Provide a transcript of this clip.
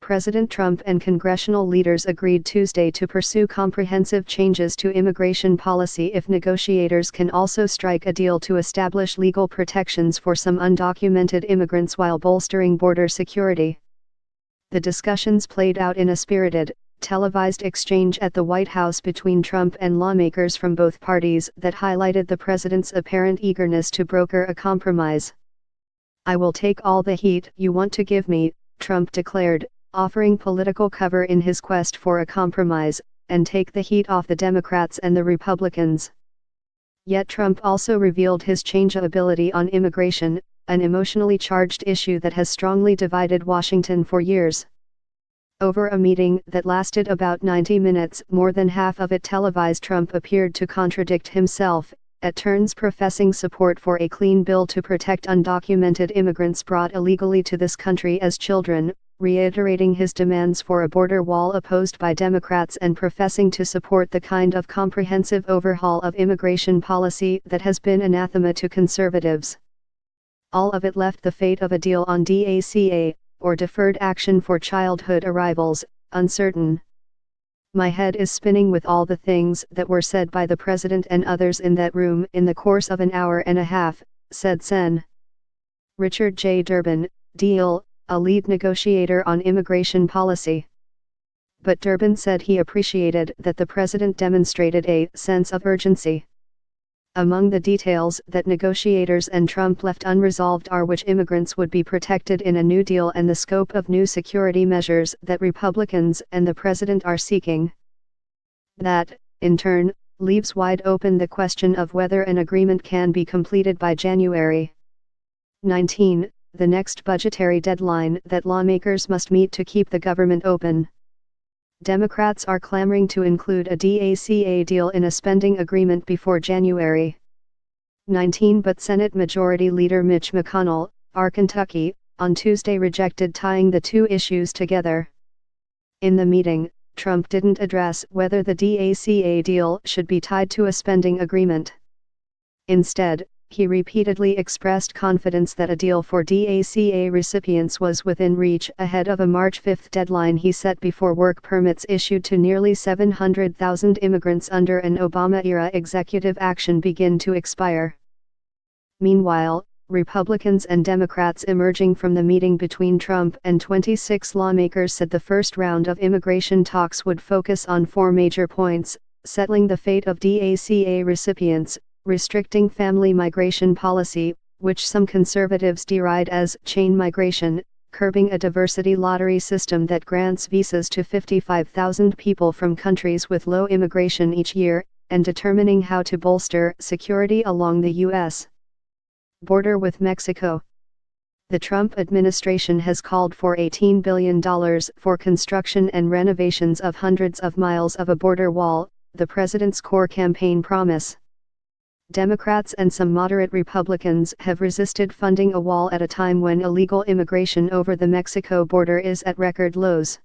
President Trump and congressional leaders agreed Tuesday to pursue comprehensive changes to immigration policy if negotiators can also strike a deal to establish legal protections for some undocumented immigrants while bolstering border security. The discussions played out in a spirited, televised exchange at the White House between Trump and lawmakers from both parties that highlighted the president's apparent eagerness to broker a compromise. "I will take all the heat you want to give me," Trump declared, offering political cover in his quest for a compromise, and take the heat off the Democrats and the Republicans. Yet Trump also revealed his changeability on immigration, an emotionally charged issue that has strongly divided Washington for years. Over a meeting that lasted about 90 minutes, more than half of it televised, Trump appeared to contradict himself, at turns professing support for a clean bill to protect undocumented immigrants brought illegally to this country as children, reiterating his demands for a border wall opposed by Democrats and professing to support the kind of comprehensive overhaul of immigration policy that has been anathema to conservatives. All of it left the fate of a deal on DACA, or deferred action for childhood arrivals, uncertain. "My head is spinning with all the things that were said by the president and others in that room in the course of an hour and a half," said Sen. Richard J. Durbin, DL, a lead negotiator on immigration policy. But Durbin said he appreciated that the president demonstrated a sense of urgency. Among the details that negotiators and Trump left unresolved are which immigrants would be protected in a new deal and the scope of new security measures that Republicans and the president are seeking. That, in turn, leaves wide open the question of whether an agreement can be completed by January 19, the next budgetary deadline that lawmakers must meet to keep the government open. Democrats are clamoring to include a DACA deal in a spending agreement before January 19, but Senate Majority Leader Mitch McConnell, Kentucky, on Tuesday rejected tying the two issues together. In the meeting, Trump didn't address whether the DACA deal should be tied to a spending agreement. Instead, he repeatedly expressed confidence that a deal for DACA recipients was within reach ahead of a March 5 deadline he set before work permits issued to nearly 700,000 immigrants under an Obama-era executive action begin to expire. Meanwhile, Republicans and Democrats emerging from the meeting between Trump and 26 lawmakers said the first round of immigration talks would focus on four major points: settling the fate of DACA recipients, restricting family migration policy, which some conservatives deride as chain migration, curbing a diversity lottery system that grants visas to 55,000 people from countries with low immigration each year, and determining how to bolster security along the U.S. border with Mexico. The Trump administration has called for $18 billion for construction and renovations of hundreds of miles of a border wall, the president's core campaign promise. Democrats and some moderate Republicans have resisted funding a wall at a time when illegal immigration over the Mexico border is at record lows.